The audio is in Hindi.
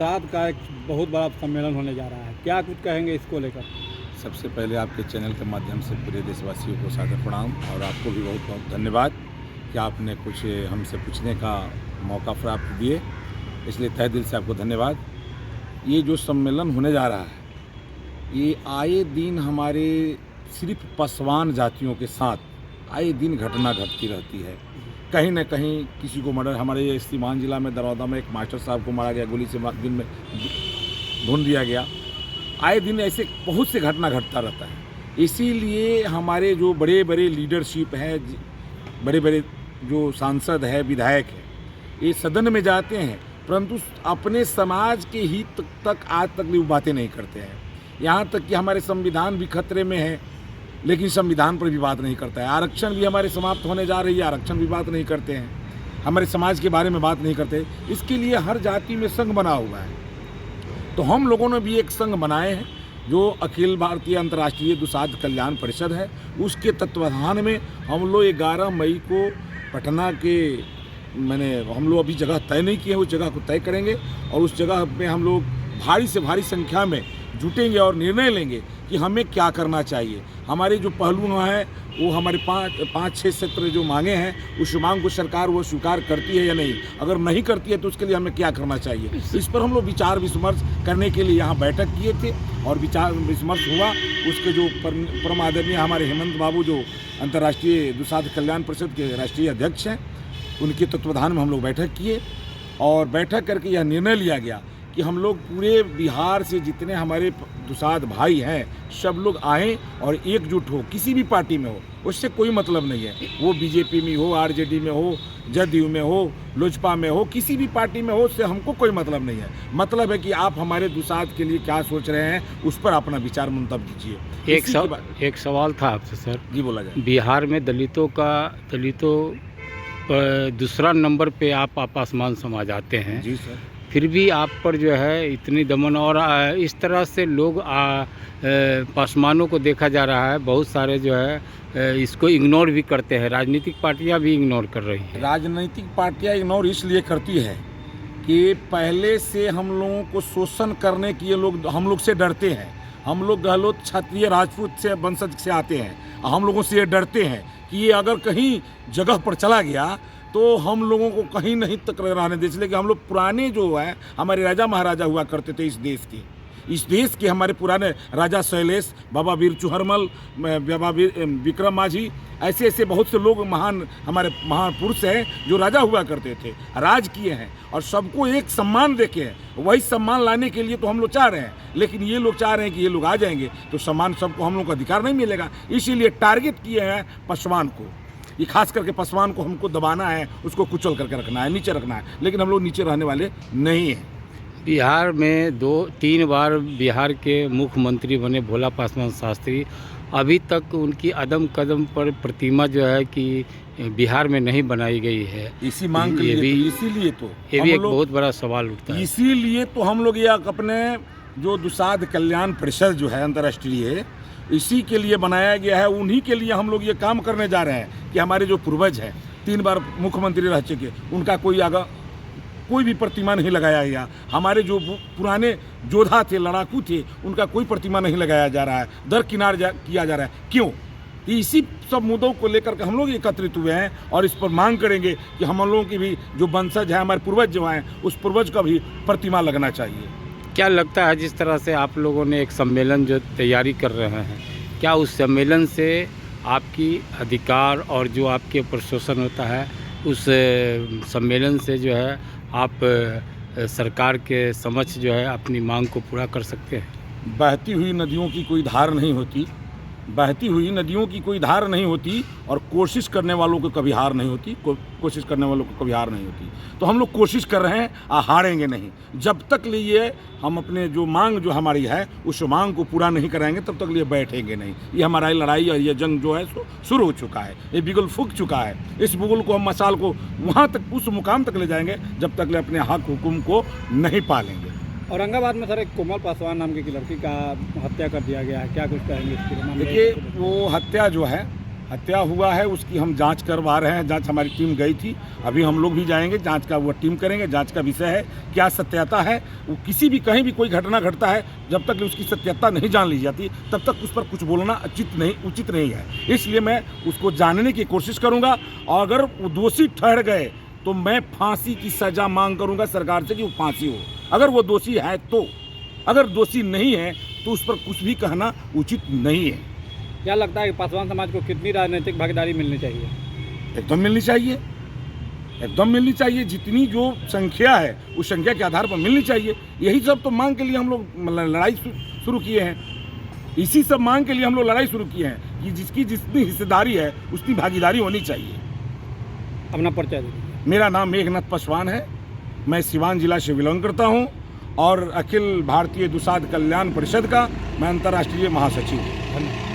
गुजरात का एक बहुत बड़ा सम्मेलन होने जा रहा है, क्या कुछ कहेंगे इसको लेकर? सबसे पहले आपके चैनल के माध्यम से पूरे देशवासियों को सादर प्रणाम और आपको भी बहुत बहुत धन्यवाद कि आपने कुछ हमसे पूछने का मौका प्राप्त दिए, इसलिए तहे दिल से आपको धन्यवाद। ये जो सम्मेलन होने जा रहा है, ये आए दिन हमारे सिर्फ पसवान जातियों के साथ आए दिन घटना घटती रहती है। कहीं न कहीं किसी को मर्डर, हमारे ये सीवान जिला में दरौदा में एक मास्टर साहब को मारा गया, गोली से दिन में भून दिया गया। आए दिन ऐसे बहुत से घटना घटता रहता है। इसीलिए हमारे जो बड़े बड़े लीडरशिप हैं, बड़े बड़े जो सांसद हैं, विधायक हैं, ये सदन में जाते हैं परंतु अपने समाज के हित तक आज तक भी बातें नहीं करते हैं। यहाँ तक कि हमारे संविधान भी खतरे में है, लेकिन संविधान पर भी बात नहीं करता है। आरक्षण भी हमारे समाप्त होने जा रही है, आरक्षण भी बात नहीं करते हैं, हमारे समाज के बारे में बात नहीं करते। इसके लिए हर जाति में संघ बना हुआ है। तो हम लोगों ने भी एक संघ बनाए हैं जो अखिल भारतीय अंतर्राष्ट्रीय दुसाध कल्याण परिषद है। उसके तत्वाधान में हम लोग 11 मई को पटना के हम लोग अभी जगह तय नहीं किए, उस जगह को तय करेंगे और उस जगह में हम लोग भारी से भारी संख्या में जुटेंगे और निर्णय लेंगे कि हमें क्या करना चाहिए। हमारे जो पहलू हैं वो हमारे पाँच छः क्षेत्र जो मांगे हैं, उस मांग को सरकार वो स्वीकार करती है या नहीं, अगर नहीं करती है तो उसके लिए हमें क्या करना चाहिए। इस पर हम लोग विचार विमर्श करने के लिए यहाँ बैठक किए थे और विचार विमर्श हुआ। उसके जो परम आदरणीय हमारे हेमंत बाबू जो अंतर्राष्ट्रीय दुसाध कल्याण परिषद के राष्ट्रीय अध्यक्ष हैं, उनके तत्वाधान में हम लोग बैठक किए और बैठक करके यह निर्णय लिया गया कि हम लोग पूरे बिहार से जितने हमारे दुसाध भाई हैं सब लोग आएँ और एकजुट हो, किसी भी पार्टी में हो, उससे कोई मतलब नहीं है। वो बीजेपी में हो, आरजेडी में हो, जदयू में हो, लोजपा में हो, किसी भी पार्टी में हो, उससे हमको कोई मतलब नहीं है। मतलब है कि आप हमारे दुसाध के लिए क्या सोच रहे हैं, उस पर अपना विचार मंतव्य दीजिए। एक सवाल था आपसे सर। जी बोला जाए। बिहार में दलितों पर दूसरा नंबर पे आप पासवान समाज आते हैं। जी सर। फिर भी आप पर जो है इतनी दमन और इस तरह से लोग पासवानों को देखा जा रहा है, बहुत सारे जो है इसको इग्नोर भी करते हैं, राजनीतिक पार्टियां भी इग्नोर कर रही हैं। राजनीतिक पार्टियां इग्नोर इसलिए करती है कि पहले से हम लोगों को शोषण करने के लोग हम लोग से डरते हैं। हम लोग गहलोत क्षत्रिय राजपूत से वंशज से आते हैं, हम लोगों से ये डरते हैं कि ये अगर कहीं जगह पर चला गया तो हम लोगों को कहीं नहीं तक रहने दे। इसलिए कि हम लोग पुराने जो है हमारे राजा महाराजा हुआ करते थे इस देश के हमारे पुराने राजा शैलेश, बाबा वीर चुहरमल, बाबा विक्रम माझी, ऐसे ऐसे बहुत से लोग हमारे महान पुरुष हैं जो राजा हुआ करते थे, राज किए हैं और सबको एक सम्मान देके हैं। वही सम्मान लाने के लिए तो हम लोग चाह रहे हैं, लेकिन ये लोग चाह रहे हैं कि ये लोग आ जाएंगे तो सम्मान सबको हम लोग को अधिकार नहीं मिलेगा। इसीलिए टारगेट किए हैं पसवान को, ये खास करके पसवान को हमको दबाना है, उसको कुचल करके रखना है, नीचे रखना है, लेकिन हम लोग नीचे रहने वाले नहीं हैं। बिहार में 2-3 बार बिहार के मुख्यमंत्री बने भोला पासवान शास्त्री, अभी तक उनकी अदम कदम पर प्रतिमा जो है कि बिहार में नहीं बनाई गई है। इसी मांग के लिए इसीलिए तो ये भी एक बहुत बड़ा सवाल उठता है। इसीलिए तो हम लोग ये अपने जो दुसाध कल्याण परिषद जो है अंतर्राष्ट्रीय, इसी के लिए बनाया गया है। उन्हीं के लिए हम लोग ये काम करने जा रहे हैं कि हमारे जो पूर्वज हैं, 3 बार मुख्यमंत्री रह चुके, उनका कोई भी प्रतिमा नहीं लगाया गया। हमारे जो पुराने योद्धा थे, लड़ाकू थे, उनका कोई प्रतिमा नहीं लगाया जा रहा है, दरकिनार किया जा रहा है। क्यों? इसी सब मुद्दों को लेकर के हम लोग एकत्रित हुए हैं और इस पर मांग करेंगे कि हम लोगों की भी जो वंशज है, हमारे पूर्वज जो हैं, उस पूर्वज का भी प्रतिमा लगना चाहिए। क्या लगता है जिस तरह से आप लोगों ने एक सम्मेलन जो तैयारी कर रहे हैं, क्या उस सम्मेलन से आपकी अधिकार और जो आपके ऊपर शोषण होता है, उस सम्मेलन से जो है आप सरकार के समक्ष जो है अपनी मांग को पूरा कर सकते हैं? बहती हुई नदियों की कोई धार नहीं होती, बहती हुई नदियों की कोई धार नहीं होती और कोशिश करने वालों को कभी हार नहीं होती, कोशिश करने वालों को कभी हार नहीं होती। तो हम लोग कोशिश कर रहे हैं, हारेंगे नहीं। जब तक लिए हम अपने जो मांग जो हमारी है उस मांग को पूरा नहीं कराएंगे तब तक लिए बैठेंगे नहीं। ये हमारा लड़ाई और ये जंग जो है शुरू हो चुका है, ये बिगुल फूक चुका है। इस बिगुल को हम मसाल को वहाँ तक, उस मुकाम तक ले जाएंगे जब तक ले अपने हक हुकुम को नहीं पालेंगे। औरंगाबाद में सर एक कोमल पासवान नाम की लड़की का हत्या कर दिया गया है, क्या कुछ कहेंगे इसके बारे में? देखिए, वो हत्या जो है हत्या हुआ है उसकी हम जांच करवा रहे हैं। जांच हमारी टीम गई थी, अभी हम लोग भी जाएंगे, जांच का वो टीम करेंगे। जांच का विषय है क्या सत्यता है। वो किसी भी कहीं भी कोई घटना घटता है, जब तक उसकी सत्यता नहीं जान ली जाती तब तक उस पर कुछ बोलना उचित नहीं है। इसलिए मैं उसको जानने की कोशिश करूँगा और अगर वो दोषी ठहर गए तो मैं फांसी की सज़ा मांग करूँगा सरकार से कि वो फांसी हो, अगर वो दोषी है तो। अगर दोषी नहीं है तो उस पर कुछ भी कहना उचित नहीं है। क्या लगता है कि पासवान समाज को कितनी राजनीतिक भागीदारी मिलनी चाहिए? एकदम मिलनी चाहिए, एकदम मिलनी चाहिए। जितनी जो संख्या है उस संख्या के आधार पर मिलनी चाहिए। यही सब तो मांग के लिए हम लोग लड़ाई शुरू किए हैं। इसी सब मांग के लिए हम लोग लड़ाई शुरू किए हैं कि जिसकी जितनी हिस्सेदारी है उतनी भागीदारी होनी चाहिए। अपना परिचय दीजिए। मेरा नाम मेघनाथ पासवान है, मैं सिवान जिला से बिलोंग करता हूँ और अखिल भारतीय दुसाध कल्याण परिषद का मैं अंतर्राष्ट्रीय महासचिव हूँ। धन्यवाद।